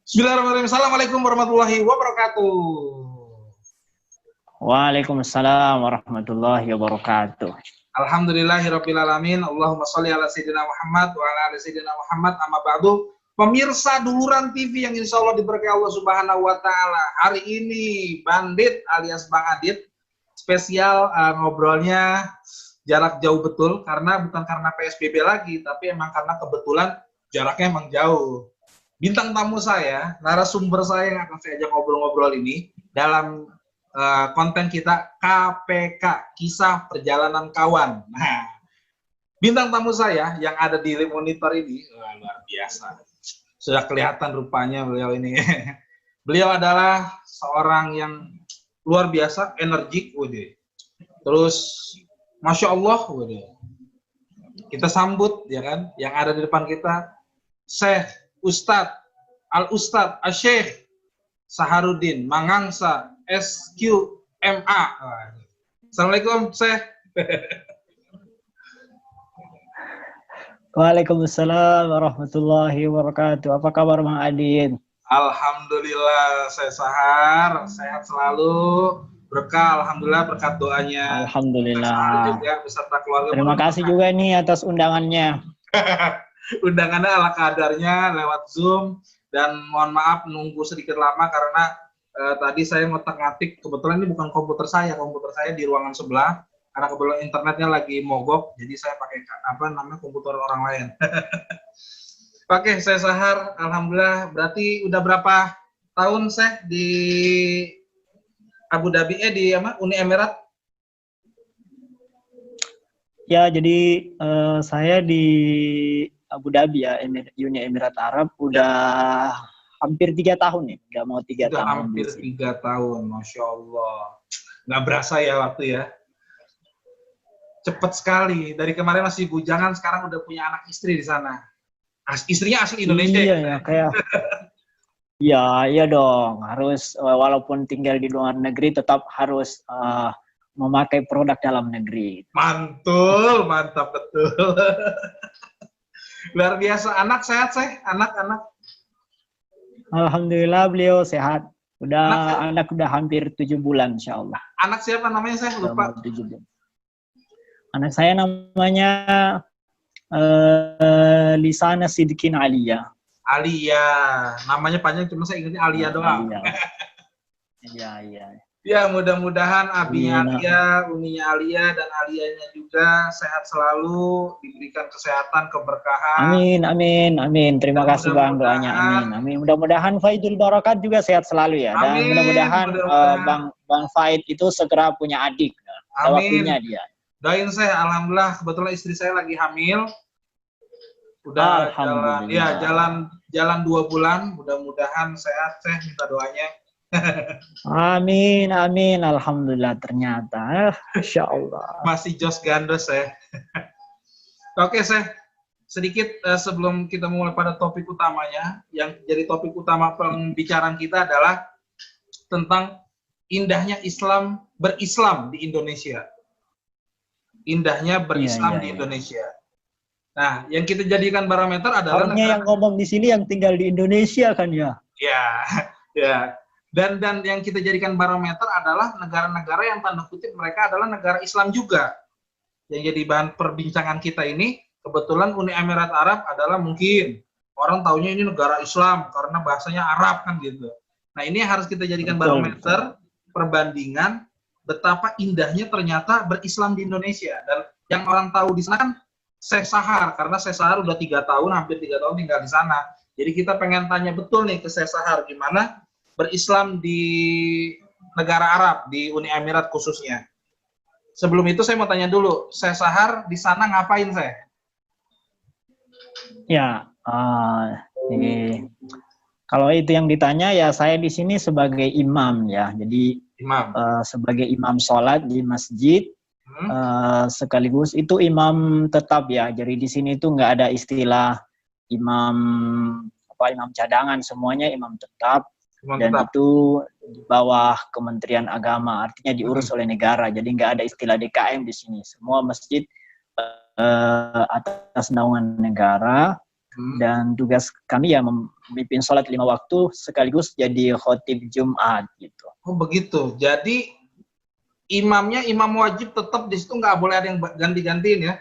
Bismillahirrahmanirrahim. Assalamualaikum warahmatullahi wabarakatuh. Waalaikumsalam warahmatullahi wabarakatuh. Alhamdulillahirrabbilalamin. Allahumma sholli ala sayyidina Muhammad wa ala ali sayyidina Muhammad. Amma ba'du. Pemirsa Duluran TV yang insya Allah diberkahi Allah Subhanahu wa Ta'ala. Hari ini Bandit alias Bang Adit spesial ngobrolnya jarak jauh betul, karena bukan karena PSBB lagi, tapi emang karena kebetulan jaraknya emang jauh. Bintang tamu saya, narasumber saya yang akan saya ajak ngobrol-ngobrol ini dalam konten kita KPK, Kisah Perjalanan Kawan. Nah, bintang tamu saya yang ada di monitor ini luar biasa. Sudah kelihatan rupanya beliau ini. Beliau adalah seorang yang luar biasa, energik, terus Masya Allah, kita sambut ya kan, yang ada di depan kita, Syekh Ustadz Al-Ustadz Asy-Syaikh Saharuddin Mangangsa SQMA. Assalamualaikum Syekh. Waalaikumsalam warahmatullahi wabarakatuh. Apa kabar Bang Adit? Alhamdulillah, saya Sahar, sehat selalu, berkah, alhamdulillah berkat doanya. Alhamdulillah. Juga beserta keluarga. Terima kasih juga nih atas undangannya. Undangannya ala kadarnya lewat Zoom, dan mohon maaf nunggu sedikit lama karena tadi saya ngotak-ngatik, kebetulan ini bukan komputer saya di ruangan sebelah, karena kebetulan internetnya lagi mogok, jadi saya pakai komputer orang lain. Oke, saya Sahar, alhamdulillah. Berarti udah berapa tahun saya di Abu Dhabi, di Uni Emirat? Ya, jadi saya di Abu Dhabi ya, Uni Emirat Arab, udah hampir 3 tahun ya, udah mau 3 tahun. Hampir 3 tahun, Masya Allah. Nggak berasa ya waktu ya. Cepet sekali, dari kemarin masih bujangan, sekarang udah punya anak istri di sana. Istrinya asli Indonesia. Iya ya, kayak iya dong, harus walaupun tinggal di luar negeri tetap harus memakai produk dalam negeri. Mantul, mantap betul. Luar biasa. Anak sehat, anak-anak. Alhamdulillah beliau sehat. Anak udah hampir 7 bulan insya Allah. Anak siapa namanya, saya lupa. 7 bulan. Anak saya namanya Lisana Sidkin Alia. Alia. Namanya panjang, cuma saya ingatnya Alia doang. Iya. Ya, mudah-mudahan abinya Alia, uminya Alia, dan Alianya juga sehat selalu, diberikan kesehatan, keberkahan. Amin. Terima kasih Bang doanya. Amin. Mudah-mudahan Faidul Barakat juga sehat selalu ya. Dan mudah-mudahan Bang Faid itu segera punya adik. Waktunya dia. Doain saya, alhamdulillah, kebetulan istri saya lagi hamil. Udah jalan 2 bulan, mudah-mudahan sehat, saya minta doanya. Amin. Alhamdulillah, ternyata Masya Allah. Masih jos gandos ya. Oke, saya sedikit sebelum kita mulai pada topik utamanya, yang jadi topik utama pembicaraan kita adalah tentang indahnya berislam di Indonesia. Indahnya berislam di Indonesia. Nah, yang kita jadikan barometer adalah harusnya yang ngomong di sini yang tinggal di Indonesia kan ya? Ya. Dan yang kita jadikan barometer adalah negara-negara yang tanda kutip mereka adalah negara Islam juga. Yang jadi bahan perbincangan kita ini, kebetulan Uni Emirat Arab adalah mungkin orang taunya ini negara Islam karena bahasanya Arab kan gitu. Nah, ini harus kita jadikan barometer perbandingan betapa indahnya ternyata berislam di Indonesia. Dan yang orang tahu di sana kan Syekh Sahar, karena Syekh Sahar udah 3 tahun, hampir 3 tahun tinggal di sana. Jadi kita pengen tanya betul nih ke Syekh Sahar, gimana berislam di negara Arab, di Uni Emirat khususnya. Sebelum itu saya mau tanya dulu, Syekh Sahar di sana ngapain, Syekh? Ya, kalau itu yang ditanya ya, saya di sini sebagai imam ya. Jadi sebagai imam sholat di masjid, sekaligus itu imam tetap ya. Jadi di sini itu nggak ada istilah imam cadangan, semuanya imam tetap. Itu di bawah Kementerian Agama, artinya diurus oleh negara. Jadi nggak ada istilah DKM di sini. Semua masjid atas naungan negara. Dan tugas kami ya memimpin sholat 5 waktu sekaligus jadi khotib Jumat gitu. Oh begitu. Jadi imamnya imam wajib tetap di situ, nggak boleh ada yang ganti-gantiin ya.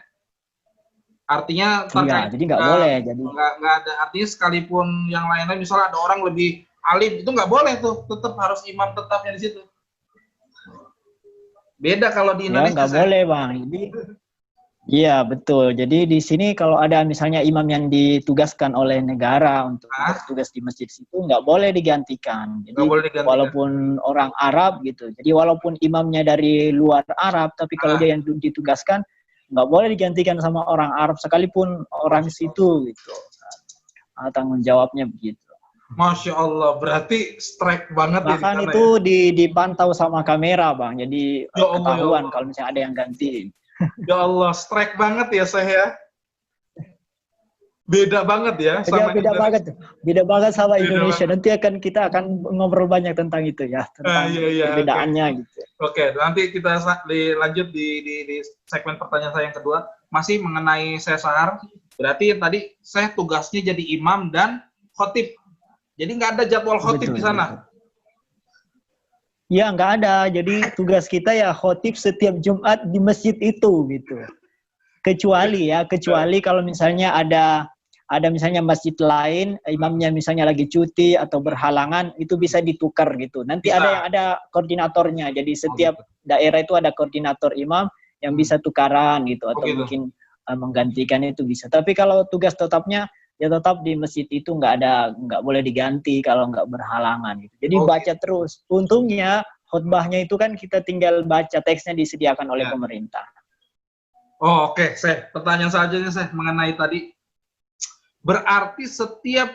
Artinya Iya, jadi nggak boleh. Jadi nggak ada, artinya sekalipun yang lainnya misalnya ada orang lebih alim itu nggak boleh tuh, tetap harus imam tetapnya di situ. Beda kalau di Indonesia. Ya nggak boleh bang. Jadi iya betul. Jadi di sini kalau ada misalnya imam yang ditugaskan oleh negara untuk bertugas di masjid situ nggak boleh digantikan. Jadi walaupun orang Arab gitu. Jadi walaupun imamnya dari luar Arab, tapi kalau dia yang ditugaskan nggak boleh digantikan sama orang Arab sekalipun orang situ gitu. Tanggung jawabnya begitu. Masya Allah, berarti strike banget. Bahkan ya itu ya? Dipantau sama kamera bang. Jadi ketahuan kalau misalnya ada yang gantiin. Ya Allah, strike banget ya saya. Beda banget ya sama beda banget sama Indonesia. Nanti kita akan ngobrol banyak tentang itu ya, tentang perbedaannya gitu. Oke, nanti kita lanjut di segmen pertanyaan saya yang kedua, masih mengenai saya sahar. Berarti tadi saya tugasnya jadi imam dan khotib. Jadi nggak ada jadwal khotib di sana. Ya nggak ada, jadi tugas kita ya khotib setiap Jumat di masjid itu gitu. Kecuali kalau misalnya ada misalnya masjid lain, imamnya misalnya lagi cuti atau berhalangan, itu bisa ditukar gitu. Nanti ada koordinatornya, jadi setiap daerah itu ada koordinator imam yang bisa tukaran gitu, atau mungkin menggantikan itu bisa. Tapi kalau tugas tetapnya ya tetap di masjid itu nggak boleh diganti kalau nggak berhalangan gitu. Jadi baca terus. Untungnya khutbahnya itu kan kita tinggal baca, teksnya disediakan oleh pemerintah. Oh oke. Pertanyaan selanjutnya saya mengenai tadi. Berarti setiap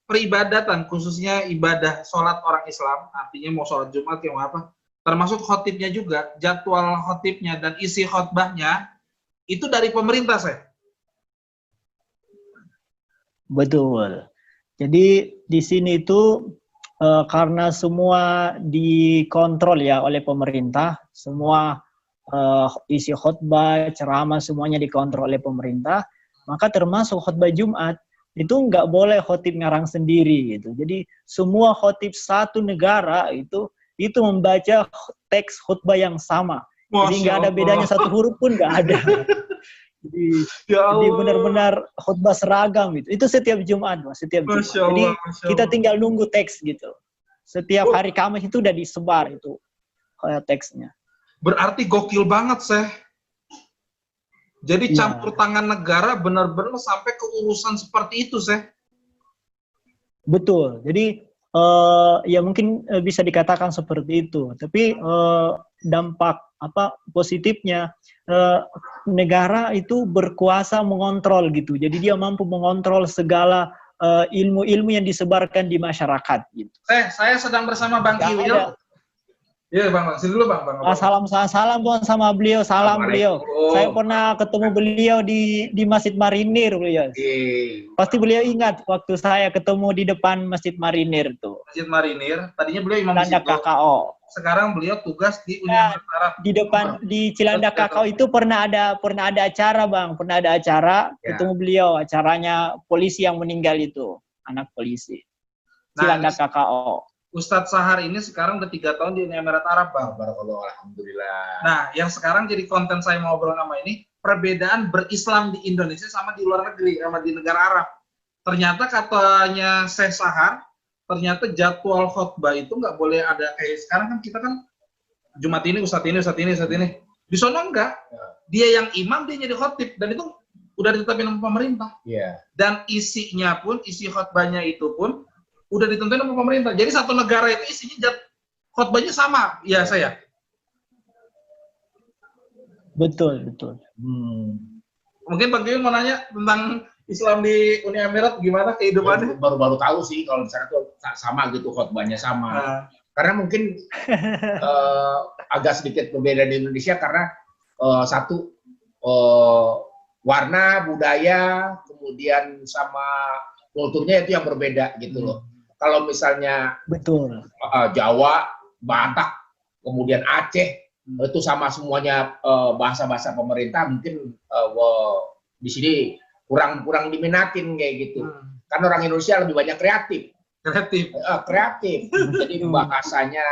peribadatan, khususnya ibadah sholat orang Islam, artinya mau sholat Jumat mau apa, termasuk khotibnya juga, jadwal khotibnya dan isi khutbahnya itu dari pemerintah saya. Betul. Jadi di sini itu karena semua dikontrol ya oleh pemerintah, semua isi khutbah, ceramah semuanya dikontrol oleh pemerintah, maka termasuk khutbah Jumat itu nggak boleh khotib ngarang sendiri gitu. Jadi semua khotib satu negara itu membaca teks khutbah yang sama. Jadi nggak ada bedanya satu huruf pun nggak ada. Jadi benar-benar khutbah seragam itu. Itu setiap Jumat, Mas, setiap Jumat. Jadi kita tinggal nunggu teks gitu. Setiap hari Kamis itu udah disebar itu teksnya. Berarti gokil banget, Seh. Jadi campur tangan negara benar-benar sampai ke urusan seperti itu, Seh. Betul. Jadi ya mungkin bisa dikatakan seperti itu. Tapi dampak positifnya negara itu berkuasa mengontrol gitu. Jadi dia mampu mengontrol segala ilmu-ilmu yang disebarkan di masyarakat gitu. Saya sedang bersama Bang Kiwil. Iya Bang, sini dulu Bang. Salam buat sama beliau, beliau. Saya pernah ketemu beliau di Masjid Marinir beliau. Pasti beliau ingat waktu saya ketemu di depan Masjid Marinir tuh. Masjid Marinir, tadinya beliau imam Cilandak KKO. Sekarang beliau tugas di Universitas Arab. Di depan di Cilandak KKO itu pernah ada acara Bang, ketemu beliau, acaranya polisi yang meninggal itu, anak polisi. Cilandak KKO. Ustadz Sahar ini sekarang udah 3 tahun di Uni Emirat Arab, Bang. Barakallah, alhamdulillah. Nah, yang sekarang jadi konten saya mau ngobrol sama ini, perbedaan berislam di Indonesia sama di luar negeri, sama di negara Arab. Ternyata katanya Syekh Sahar, ternyata jadwal khutbah itu nggak boleh ada kayak sekarang kan kita kan Jumat ini Ustadz ini. Di sana enggak. Dia yang imam, dia jadi khotib, dan itu udah ditetapin sama pemerintah. Dan isinya pun, isi khutbahnya itu pun udah ditentuin sama pemerintah. Jadi satu negara itu isinya khutbahnya sama, ya saya. Betul. Mungkin Bang Kiwil mau nanya tentang Islam di Uni Emirat gimana kehidupannya? Baru tahu sih kalau misalnya tuh sama gitu, khutbahnya sama. Karena mungkin agak sedikit berbeda di Indonesia karena satu warna, budaya, kemudian sama kulturnya itu yang berbeda gitu loh. Kalau misalnya Jawa, Batak, kemudian Aceh, itu sama semuanya bahasa-bahasa pemerintah, mungkin di sini kurang diminatin kayak gitu. Kan orang Indonesia lebih banyak kreatif. Kreatif. Jadi bahasanya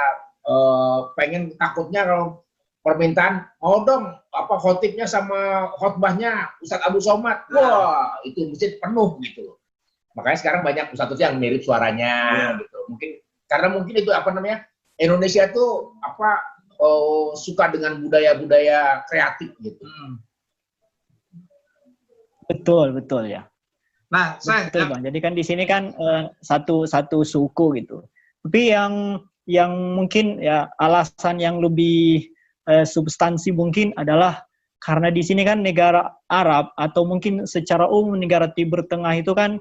takutnya kalau permintaan mau dong apa khotibnya sama khotbahnya Ustadz Abu Somad. Wah, itu masjid penuh gitu. Makanya sekarang banyak ustadz yang mirip suaranya gitu. Mungkin itu apa namanya? Indonesia tuh suka dengan budaya-budaya kreatif gitu. Betul ya. Nah, betul Bang. Jadi kan di sini kan satu suku gitu. Tapi yang mungkin ya alasan yang lebih substansi mungkin adalah karena di sini kan negara Arab atau mungkin secara umum negara Timur Tengah itu kan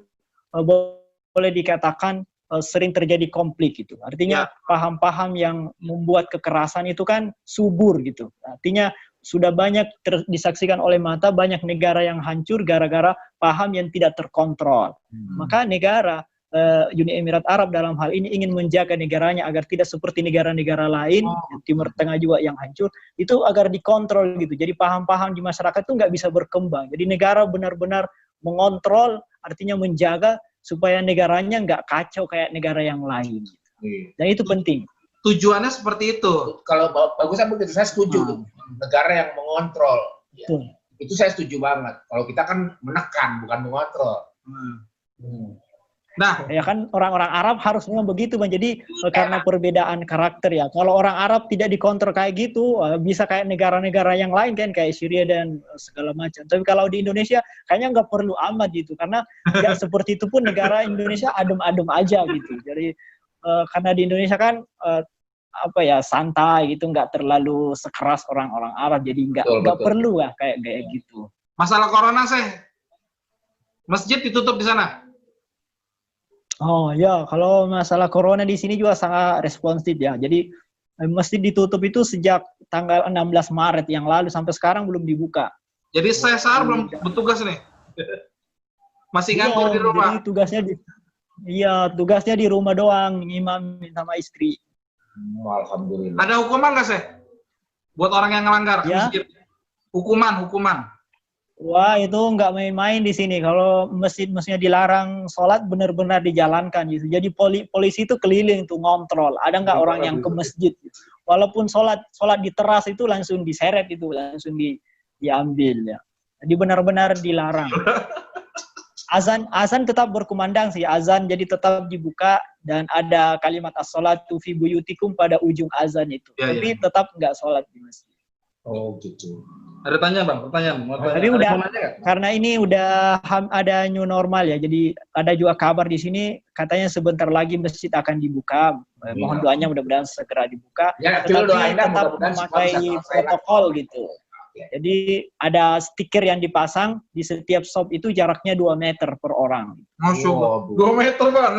boleh dikatakan sering terjadi konflik gitu. Artinya paham-paham yang membuat kekerasan itu kan subur gitu. Artinya sudah banyak disaksikan oleh mata banyak negara yang hancur gara-gara paham yang tidak terkontrol. Maka negara Uni Emirat Arab dalam hal ini ingin menjaga negaranya agar tidak seperti negara-negara lain, Timur Tengah juga yang hancur, itu agar dikontrol gitu. Jadi paham-paham di masyarakat itu nggak bisa berkembang. Jadi negara benar-benar mengontrol, artinya menjaga supaya negaranya nggak kacau kayak negara yang lain. Dan itu penting. Tujuannya seperti itu. Kalau bagusnya begitu, saya setuju. Negara yang mengontrol. Itu saya setuju banget. Kalau kita kan menekan, bukan mengontrol. Nah, ya kan orang-orang Arab harusnya begitu, Bang. Jadi karena perbedaan karakter ya. Kalau orang Arab tidak dikontrol kayak gitu, bisa kayak negara-negara yang lain kan, kayak Syria dan segala macam. Tapi kalau di Indonesia kayaknya nggak perlu amat gitu, karena nggak seperti itu pun negara Indonesia adem-adem aja gitu. Jadi karena di Indonesia kan santai gitu, nggak terlalu sekeras orang-orang Arab, jadi nggak perlu lah kayak gitu. Masalah corona masjid ditutup di sana. Oh ya, kalau masalah corona di sini juga sangat responsif ya. Jadi masjid ditutup itu sejak tanggal 16 Maret yang lalu sampai sekarang belum dibuka. Jadi saya belum bertugas nih. Masih nganggur di rumah. Jadi tugasnya di rumah doang, imam sama istri. Alhamdulillah. Ada hukuman nggak sih buat orang yang ngelanggar masjid? Hukuman. Wah, itu nggak main-main di sini. Kalau masjid-masjidnya dilarang sholat, benar-benar dijalankan gitu. Jadi polisi itu keliling tuh ngontrol. Ada nggak orang yang ke masjid? Walaupun sholat di teras itu langsung diseret itu, langsung diambil ya. Jadi benar-benar dilarang. Azan tetap berkumandang sih. Azan jadi tetap dibuka dan ada kalimat as-sholatu fi buyutikum pada ujung azan itu. Tapi tetap nggak sholat di masjid. Oh gitu. Ada pertanyaan. Tapi karena ini udah ada new normal ya, jadi ada juga kabar di sini katanya sebentar lagi masjid akan dibuka. Mohon doanya mudah-mudahan segera dibuka. Tetapi tetap memakai protokol gitu. Jadi ada stiker yang dipasang di setiap shop itu jaraknya 2 meter per orang. Masya Allah, 2 meter Bang.